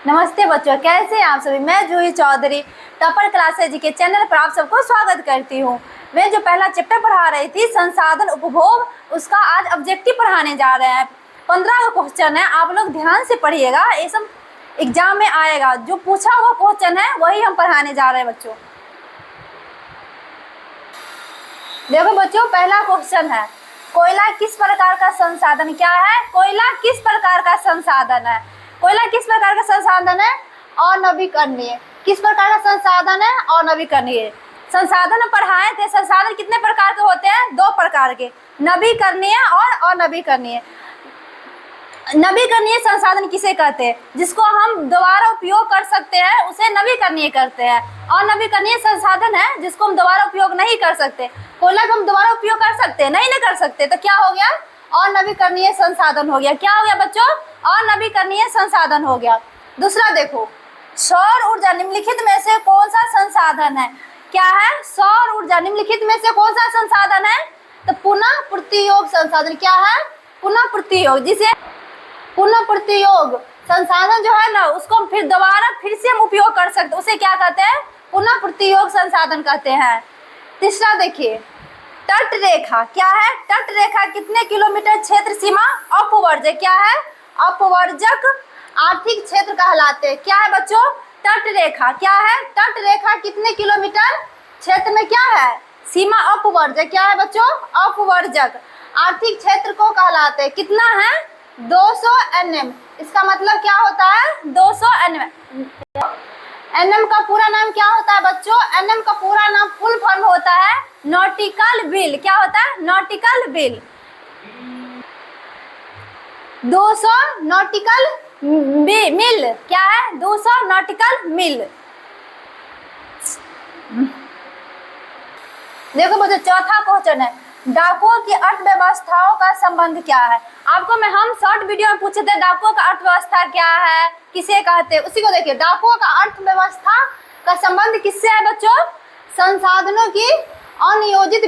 नमस्ते बच्चों, कैसे हैं आप सभी। मैं जूही चौधरी टॉपर क्लासेज के चैनल पर आप सबको स्वागत करती हूँ। मैं जो पहला चैप्टर पढ़ा रही थी संसाधन उपभोग, उसका आज ऑब्जेक्टिव पढ़ाने जा रहे हैं। 15 का क्वेश्चन है, आप लोग ध्यान से पढ़िएगा, ये सब एग्जाम में आएगा। जो पूछा हुआ क्वेश्चन है वही हम पढ़ाने जा रहे हैं बच्चों। देखो बच्चों, पहला क्वेश्चन है, कोयला किस प्रकार का संसाधन क्या है? कोयला किस प्रकार का संसाधन है? कोयला किस प्रकार का संसाधन है? अनवीकरणीय। किस प्रकार का संसाधन है? अनवीकरणीय। संसाधन पढ़ाए थे, संसाधन कितने प्रकार के होते हैं? 2 प्रकार के, नवीकरणीय और अनवीकरणीय। नवीकरणीय संसाधन किसे कहते हैं? जिसको हम दोबारा उपयोग कर सकते हैं उसे नवीकरणीय करते हैं। अनवीकरणीय संसाधन है जिसको हम दोबारा उपयोग नहीं कर सकते। कोयला को हम दोबारा उपयोग कर सकते हैं? नहीं कर सकते, तो क्या हो गया? अनवीकरणीय संसाधन हो गया। क्या हो गया बच्चों? अनवीकरणीय संसाधन हो गया। दूसरा देखो, सौर ऊर्जा निम्नलिखित में से कौन सा संसाधन है? क्या है? सौर ऊर्जा निम्नलिखित में से कौन सा संसाधन है? तो पुनः प्रतियोग संसाधन। क्या है? पुनः प्रतियोग। जिसे पुनः प्रतियोग संसाधन जो है ना, उसको हम फिर से हम उपयोग कर सकते, उसे क्या कहते हैं? पुनः प्रतियोग संसाधन कहते हैं। तीसरा देखिए, तट रेखा। क्या है? तट रेखा कितने किलोमीटर क्षेत्र सीमा अपवर्जक। क्या है? अपवर्जक आर्थिक क्षेत्र कहलाते हैं। क्या है बच्चों? तट रेखा। क्या है? तट रेखा कितने किलोमीटर क्षेत्र में क्या है? सीमा अपवर्जक। क्या है बच्चों? अपवर्जक आर्थिक क्षेत्र को कहलाते हैं। कितना है? 200 NM। इसका मतलब क्या होता है? 200 NM। NM का पूरा नाम क्या होता है बच्चों? NM का पूरा नाम फुल फॉर्म होता है नॉटिकल बिल। क्या होता है? Nautical bill. 200 नॉटिकल मिल। क्या है? 200 नॉटिकल मिल। देखो बच्चों, चौथा क्वेश्चन है, डाकुओं की अर्थव्यवस्थाओं का संबंध क्या है? आपको हम शॉर्ट वीडियो में पूछे थे डाकुओं का अर्थव्यवस्था क्या है, किसे कहते हैं, उसी को देखिए। डाकुओं का अर्थव्यवस्था का संबंध किससे है बच्चों? संसाधनों की अनियोजित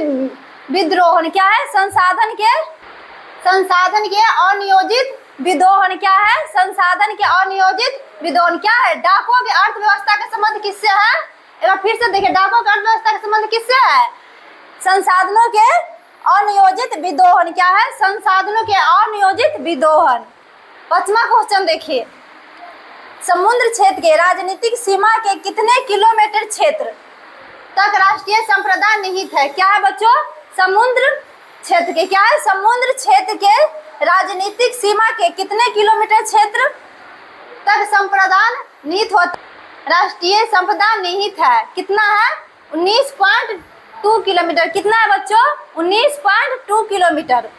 विद्रोहन। क्या है? संसाधन के अनियोजित विदोहन। क्या है? संसाधन के अनियोजित विदोहन। क्या है? डाकुओं की अर्थव्यवस्था का संबंध किससे है? एक बार फिर से देखिए, डाकुओं की अर्थव्यवस्था का संबंध किससे है? संसाधनों के अनियोजित विदोहन। क्या है? संसाधनों के अनियोजित विदोहन। 5वां क्वेश्चन देखिए, समुद्र क्षेत्र के राजनीतिक सीमा के कितने किलोमीटर क्षेत्र तक राष्ट्रीय संप्रदाय निहित है? क्या है बच्चों? समुद्र क्षेत्र के, क्या है? समुद्र क्षेत्र के राजनीतिक सीमा के कितने किलोमीटर क्षेत्र तक संप्रदाय निहित होता? राष्ट्रीय संपदा निहित है। कितना है? 19.2 किलोमीटर। कितना है बच्चों? 19.2 किलोमीटर।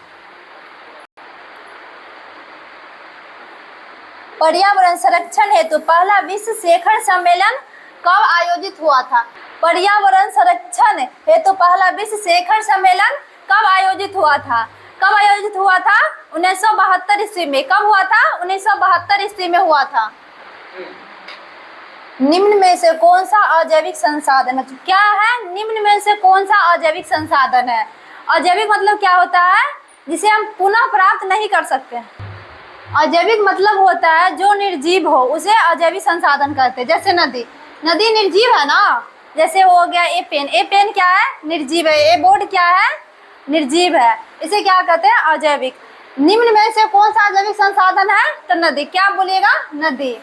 पर्यावरण संरक्षण हेतु पहला विश्व शिखर सम्मेलन कब आयोजित हुआ था? पर्यावरण संरक्षण हेतु पहला विश्व शिखर सम्मेलन कब आयोजित हुआ था? कब आयोजित हुआ था? 1972 ईस्वी में। कब हुआ था? 1972 ईस्वी में हुआ था। निम्न में से कौन सा अजैविक संसाधन है? क्या है? निम्न में से कौन सा अजैविक संसाधन है? अजैविक मतलब क्या होता है? जिसे हम पुनः प्राप्त नहीं कर सकते। अजैविक मतलब होता है जो निर्जीव हो, उसे अजैविक संसाधन कहते हैं। जैसे नदी निर्जीव है ना, जैसे हो गया ए पेन क्या है? निर्जीव है। ए बोर्ड क्या है? निर्जीव है। इसे क्या कहते हैं? अजैविक। निम्न में से कौन सा अजैविक संसाधन है? तो नदी। क्या बोलिएगा? नदी।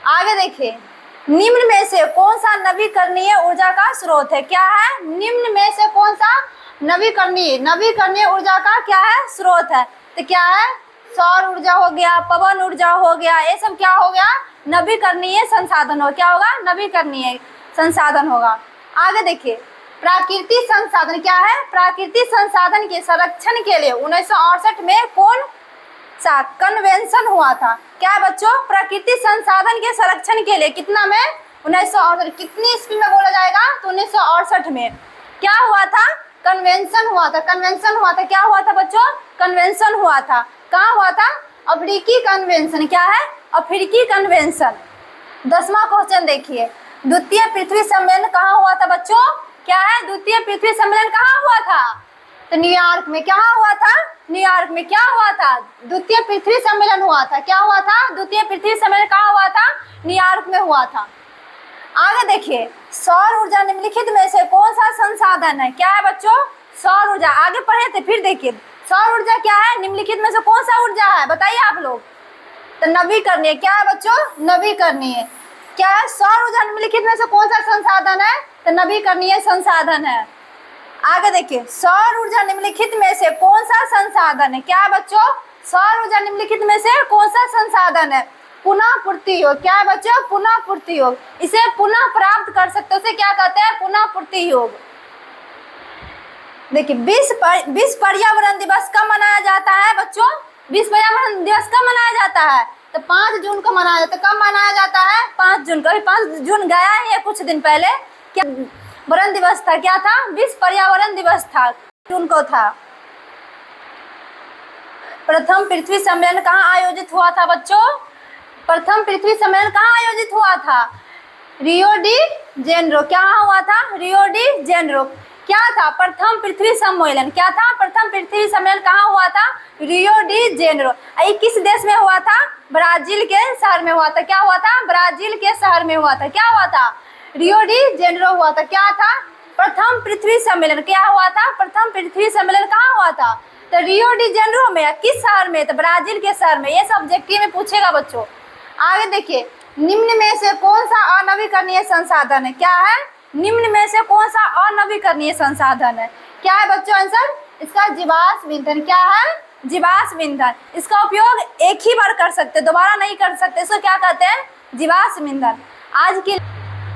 आगे देखिए, निम्न में से कौन सा नवीकरणीय ऊर्जा का स्रोत है? क्या है? निम्न में से कौन सा नवीकरणीय ऊर्जा का क्या है? स्रोत है। तो क्या है? सौर ऊर्जा हो गया, पवन ऊर्जा हो गया, ये सब क्या हो गया? नवीकरणीय संसाधन हो। क्या होगा? नवीकरणीय संसाधन होगा। आगे देखिए, प्राकृतिक संसाधन। क्या है? प्राकृतिक संसाधन के संरक्षण के लिए 1968 में कौन सा कन्वेंशन हुआ था? क्या है बच्चों? प्राकृतिक संसाधन के संरक्षण के लिए कितना में? 1968। कितनी ईस्वी में बोला जाएगा? तो 1968 में। क्या हुआ था? कन्वेंशन हुआ था। कन्वेंशन हुआ था। क्या हुआ था बच्चों? कन्वेंशन हुआ था। कहाँ हुआ था? अफ्रीकी कन्वेंशन। क्या है? अफ्रीकी कन्वेंशन। 10वां क्वेश्चन देखिए, द्वितीय पृथ्वी सम्मेलन कहाँ हुआ था बच्चों? क्या है? द्वितीय पृथ्वी सम्मेलन कहाँ हुआ था? तो न्यूयॉर्क में। कहाँ हुआ था? न्यूयॉर्क में। क्या हुआ था? द्वितीय पृथ्वी सम्मेलन हुआ था। क्या हुआ था? द्वितीय पृथ्वी सम्मेलन कहाँ हुआ था? हुआ था? आगे देखिए, सौर ऊर्जा निम्नलिखित में से कौन सा संसाधन है? क्या है बच्चों? सौर ऊर्जा। आगे पढ़े थे, फिर देखिए सौर ऊर्जा क्या है, निम्नलिखित में से कौन सा ऊर्जा है, बताइए आप लोग। तो नवीकरणीय। क्या है बच्चों? नवीकरणीय। क्या है? सौर ऊर्जा निम्नलिखित में से कौन सा संसाधन है? तो नवीकरणीय संसाधन है। आगे देखिए, सौर ऊर्जा निम्नलिखित में से कौन सा संसाधन है? क्या है बच्चों? सौर ऊर्जा निम्नलिखित में से कौन सा संसाधन है? पुनः पूर्ति योग। क्या है बच्चों? पुनः पूर्ति योग। इसे पुनः प्राप्त कर सकते हो, उसे क्या कहते हैं? पुनः पूर्ति योग। देखिए, विश्व पर्यावरण दिवस कब मनाया जाता है बच्चों? विश्व पर्यावरण दिवस कब मनाया जाता है? तो 5 जून को मनाया जाता है। कब मनाया जाता है? 5 जून को। 5 जून गया ही है कुछ दिन पहले। क्या पर्यावरण दिवस था? क्या था? विश्व पर्यावरण दिवस था, जून को था। प्रथम पृथ्वी सम्मेलन कहाँ आयोजित हुआ था बच्चों? प्रथम पृथ्वी सम्मेलन कहाँ आयोजित हुआ था? Rio de Janeiro. क्या हुआ था? Rio de Janeiro. क्या था? प्रथम पृथ्वी सम्मेलन। क्या था? प्रथम पृथ्वी सम्मेलन कहाँ हुआ था? Rio de Janeiro. ये किस देश में हुआ था? ब्राजील के शहर में हुआ था। क्या हुआ था? ब्राजील के शहर में हुआ था। क्या हुआ था? रियो डी जेनेरो हुआ था। क्या था? प्रथम पृथ्वी सम्मेलन। क्या हुआ था? प्रथम पृथ्वी सम्मेलन कहाँ हुआ था? तो रियो डी जेनेरो में। किस शहर में? तो ब्राजील के शहर में। ये सब्जेक्टिव में पूछेगा बच्चों। आगे देखिए, निम्न में से कौन सा अनवीकरणीय संसाधन है? क्या है? निम्न में से कौन सा अनवीकरणीय संसाधन है? क्या है बच्चों आंसर? इसका जीवाश्म ईंधन। क्या है? जीवाश्म ईंधन। इसका उपयोग एक ही बार कर सकते, दोबारा नहीं कर सकते। इसको क्या कहते हैं? जीवाश्म ईंधन। आज की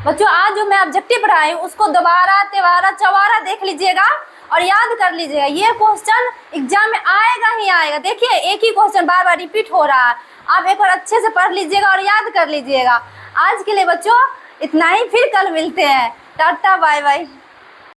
बच्चों, आज जो मैं ऑब्जेक्टिव पढ़ाई उसको दोबारा तिबारा चौबारा देख लीजिएगा और याद कर लीजिएगा। ये क्वेश्चन एग्जाम में आएगा ही आएगा। देखिए, एक ही क्वेश्चन बार बार रिपीट हो रहा है। आप एक बार अच्छे से पढ़ लीजिएगा और याद कर लीजिएगा। आज के लिए बच्चों इतना ही, फिर कल मिलते हैं। Tata bye bye.